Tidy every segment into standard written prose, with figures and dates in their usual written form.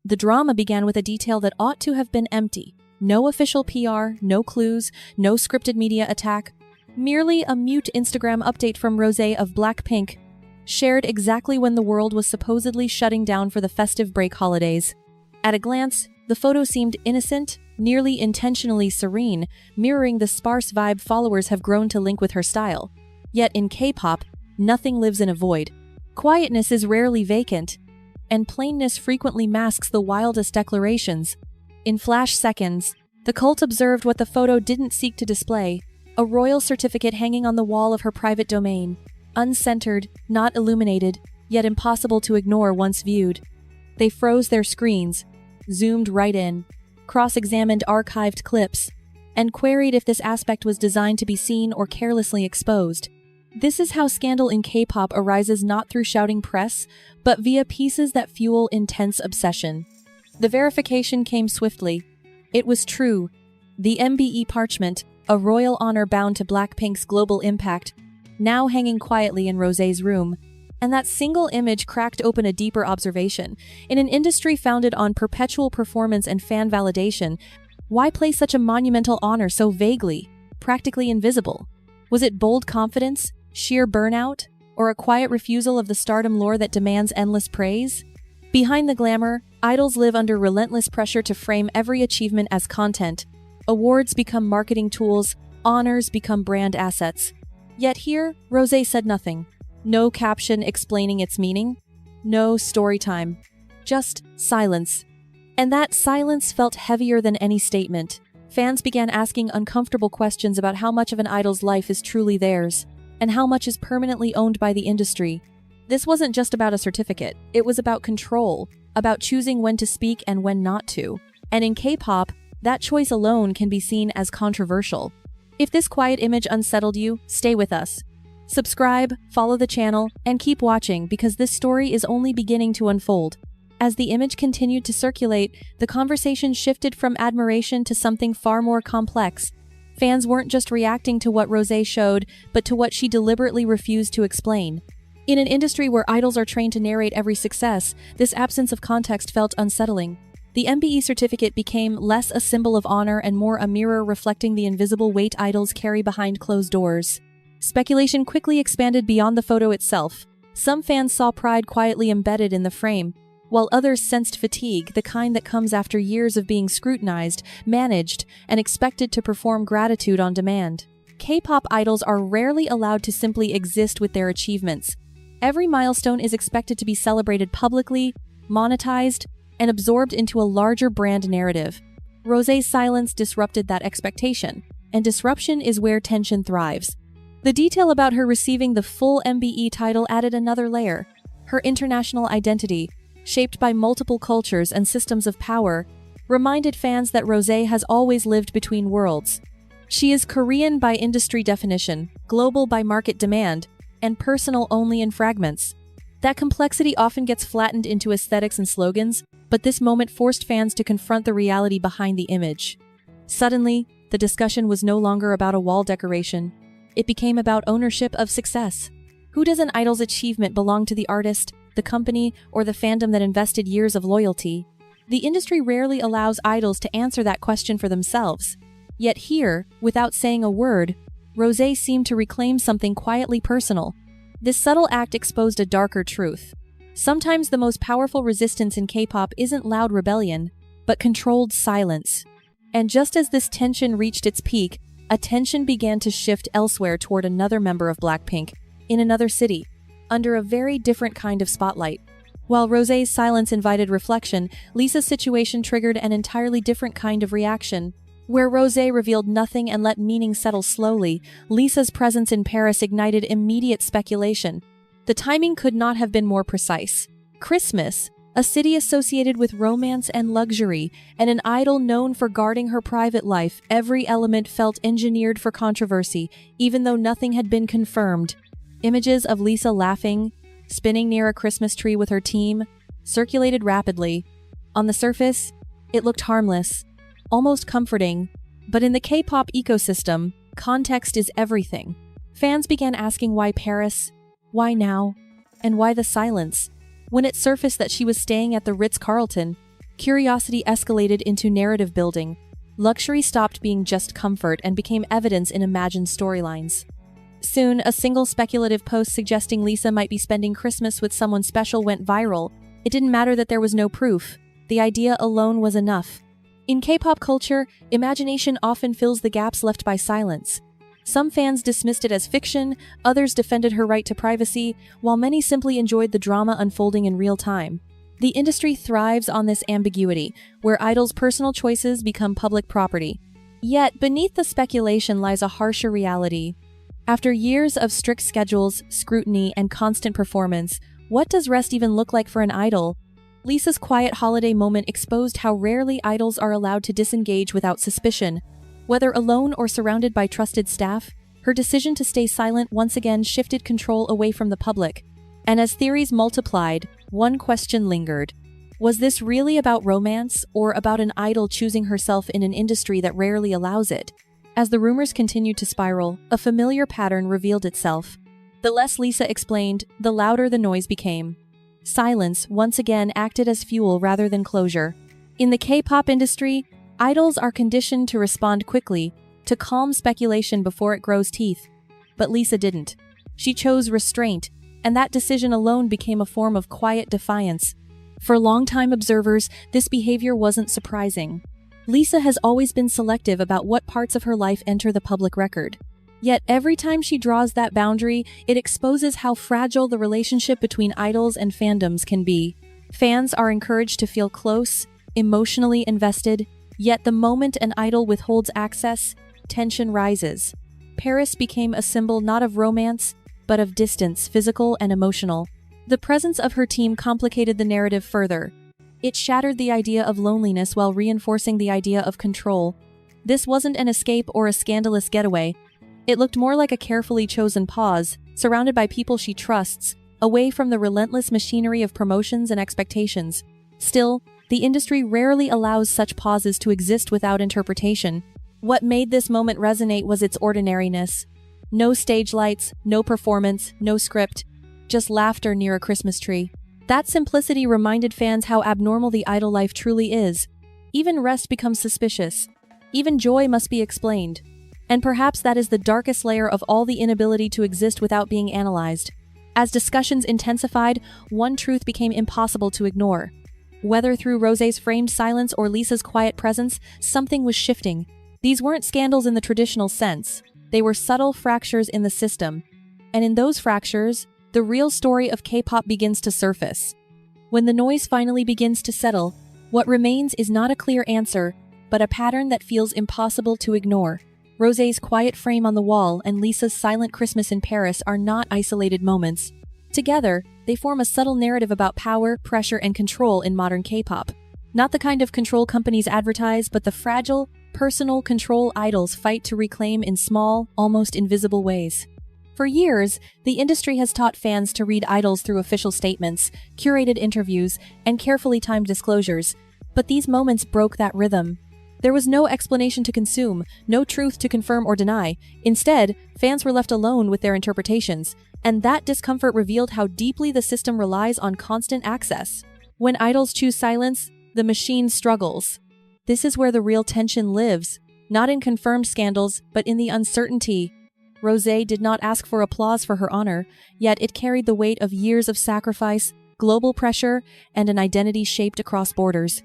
The drama began with a detail that ought to have been empty. No official PR, no clues, no scripted media attack. Merely a mute Instagram update from Rosé of Blackpink, shared exactly when the world was supposedly shutting down for the festive break holidays. At a glance, the photo seemed innocent, nearly intentionally serene, mirroring the sparse vibe followers have grown to link with her style. Yet in K-pop, nothing lives in a void. Quietness is rarely vacant, and plainness frequently masks the wildest declarations. In flash seconds, the cult observed what the photo didn't seek to display: a royal certificate hanging on the wall of her private domain, uncentered, not illuminated, yet impossible to ignore once viewed. They froze their screens, zoomed right in, cross-examined archived clips, and queried if this aspect was designed to be seen or carelessly exposed. This is how scandal in K-pop arises, not through shouting press, but via pieces that fuel intense obsession. The verification came swiftly. It was true. The MBE parchment, a royal honor bound to Blackpink's global impact, now hanging quietly in Rosé's room. And that single image cracked open a deeper observation. In an industry founded on perpetual performance and fan validation, why place such a monumental honor so vaguely, practically invisible? Was it bold confidence, sheer burnout, or a quiet refusal of the stardom lure that demands endless praise? Behind the glamour, idols live under relentless pressure to frame every achievement as content. Awards become marketing tools, honors become brand assets. Yet here, Rosé said nothing. No caption explaining its meaning. No story time. Just silence. And that silence felt heavier than any statement. Fans began asking uncomfortable questions about how much of an idol's life is truly theirs, and how much is permanently owned by the industry. This wasn't just about a certificate, it was about control, about choosing when to speak and when not to. And in K-pop, that choice alone can be seen as controversial. If this quiet image unsettled you, stay with us. Subscribe, follow the channel, and keep watching because this story is only beginning to unfold. As the image continued to circulate, the conversation shifted from admiration to something far more complex. Fans weren't just reacting to what Rosé showed, but to what she deliberately refused to explain. In an industry where idols are trained to narrate every success, this absence of context felt unsettling. The MBE certificate became less a symbol of honor and more a mirror reflecting the invisible weight idols carry behind closed doors. Speculation quickly expanded beyond the photo itself. Some fans saw pride quietly embedded in the frame, while others sensed fatigue, the kind that comes after years of being scrutinized, managed, and expected to perform gratitude on demand. K-pop idols are rarely allowed to simply exist with their achievements. Every milestone is expected to be celebrated publicly, monetized, and absorbed into a larger brand narrative. Rosé's silence disrupted that expectation, and disruption is where tension thrives. The detail about her receiving the full MBE title added another layer. Her international identity, shaped by multiple cultures and systems of power, reminded fans that Rosé has always lived between worlds. She is Korean by industry definition, global by market demand, and personal only in fragments. That complexity often gets flattened into aesthetics and slogans, but this moment forced fans to confront the reality behind the image. Suddenly, the discussion was no longer about a wall decoration. It became about ownership of success. Who does an idol's achievement belong to: the artist, the company, or the fandom that invested years of loyalty? The industry rarely allows idols to answer that question for themselves. Yet here, without saying a word, Rosé seemed to reclaim something quietly personal. This subtle act exposed a darker truth. Sometimes the most powerful resistance in K-pop isn't loud rebellion, but controlled silence. And just as this tension reached its peak, attention began to shift elsewhere toward another member of Blackpink, in another city, under a very different kind of spotlight. While Rosé's silence invited reflection, Lisa's situation triggered an entirely different kind of reaction. Where Rosé revealed nothing and let meaning settle slowly, Lisa's presence in Paris ignited immediate speculation. The timing could not have been more precise. Christmas, a city associated with romance and luxury, and an idol known for guarding her private life, every element felt engineered for controversy, even though nothing had been confirmed. Images of Lisa laughing, spinning near a Christmas tree with her team, circulated rapidly. On the surface, it looked harmless, almost comforting, but in the K-pop ecosystem, context is everything. Fans began asking why Paris, why now, and why the silence. When it surfaced that she was staying at the Ritz-Carlton, curiosity escalated into narrative building. Luxury stopped being just comfort and became evidence in imagined storylines. Soon, a single speculative post suggesting Lisa might be spending Christmas with someone special went viral. It didn't matter that there was no proof. The idea alone was enough. In K-pop culture, imagination often fills the gaps left by silence. Some fans dismissed it as fiction, others defended her right to privacy, while many simply enjoyed the drama unfolding in real time. The industry thrives on this ambiguity, where idols' personal choices become public property. Yet, beneath the speculation lies a harsher reality. After years of strict schedules, scrutiny, and constant performance, what does rest even look like for an idol? Lisa's quiet holiday moment exposed how rarely idols are allowed to disengage without suspicion. Whether alone or surrounded by trusted staff, her decision to stay silent once again shifted control away from the public. And as theories multiplied, one question lingered. Was this really about romance, or about an idol choosing herself in an industry that rarely allows it? As the rumors continued to spiral, a familiar pattern revealed itself. The less Lisa explained, the louder the noise became. Silence once again acted as fuel rather than closure. In the K-pop industry, idols are conditioned to respond quickly, to calm speculation before it grows teeth. But Lisa didn't. She chose restraint, and that decision alone became a form of quiet defiance. For longtime observers, this behavior wasn't surprising. Lisa has always been selective about what parts of her life enter the public record. Yet every time she draws that boundary, it exposes how fragile the relationship between idols and fandoms can be. Fans are encouraged to feel close, emotionally invested, yet the moment an idol withholds access, tension rises. Paris became a symbol not of romance, but of distance, physical and emotional. The presence of her team complicated the narrative further. It shattered the idea of loneliness while reinforcing the idea of control. This wasn't an escape or a scandalous getaway. It looked more like a carefully chosen pause, surrounded by people she trusts, away from the relentless machinery of promotions and expectations. Still, the industry rarely allows such pauses to exist without interpretation. What made this moment resonate was its ordinariness. No stage lights, no performance, no script, just laughter near a Christmas tree. That simplicity reminded fans how abnormal the idol life truly is. Even rest becomes suspicious. Even joy must be explained. And perhaps that is the darkest layer of all the inability to exist without being analyzed. As discussions intensified, one truth became impossible to ignore. Whether through Rosé's framed silence or Lisa's quiet presence, something was shifting. These weren't scandals in the traditional sense. They were subtle fractures in the system. And in those fractures, the real story of K-pop begins to surface. When the noise finally begins to settle, what remains is not a clear answer, but a pattern that feels impossible to ignore. Rosé's quiet frame on the wall and Lisa's silent Christmas in Paris are not isolated moments. Together, they form a subtle narrative about power, pressure, and control in modern K-pop. Not the kind of control companies advertise, but the fragile, personal control idols fight to reclaim in small, almost invisible ways. For years, the industry has taught fans to read idols through official statements, curated interviews, and carefully timed disclosures. But these moments broke that rhythm. There was no explanation to consume, no truth to confirm or deny. Instead, fans were left alone with their interpretations, and that discomfort revealed how deeply the system relies on constant access. When idols choose silence, the machine struggles. This is where the real tension lives, not in confirmed scandals, but in the uncertainty. Rosé did not ask for applause for her honor, yet it carried the weight of years of sacrifice, global pressure, and an identity shaped across borders.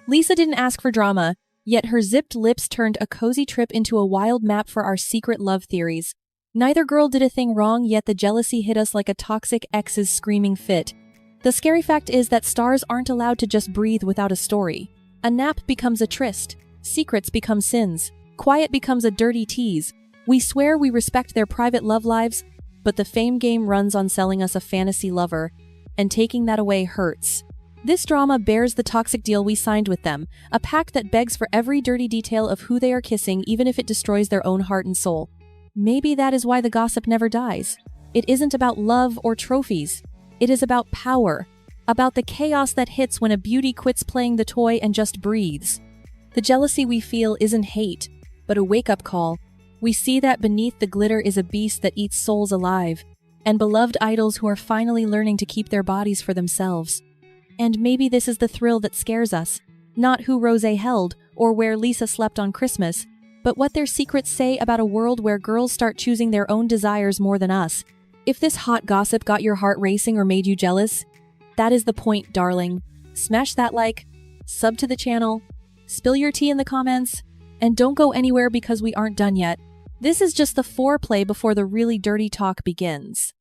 Lisa didn't ask for drama, yet her zipped lips turned a cozy trip into a wild map for our secret love theories. Neither girl did a thing wrong, yet the jealousy hit us like a toxic ex's screaming fit. The scary fact is that stars aren't allowed to just breathe without a story. A nap becomes a tryst, secrets become sins, quiet becomes a dirty tease. We swear we respect their private love lives, but the fame game runs on selling us a fantasy lover, and taking that away hurts. This drama bears the toxic deal we signed with them, a pact that begs for every dirty detail of who they are kissing even if it destroys their own heart and soul. Maybe that is why the gossip never dies. It isn't about love or trophies. It is about power, about the chaos that hits when a beauty quits playing the toy and just breathes. The jealousy we feel isn't hate, but a wake-up call. We see that beneath the glitter is a beast that eats souls alive, and beloved idols who are finally learning to keep their bodies for themselves. And maybe this is the thrill that scares us. Not who Rosé held or where Lisa slept on Christmas, but what their secrets say about a world where girls start choosing their own desires more than us. If this hot gossip got your heart racing or made you jealous, that is the point, darling. Smash that like, sub to the channel, spill your tea in the comments, and don't go anywhere because we aren't done yet. This is just the foreplay before the really dirty talk begins.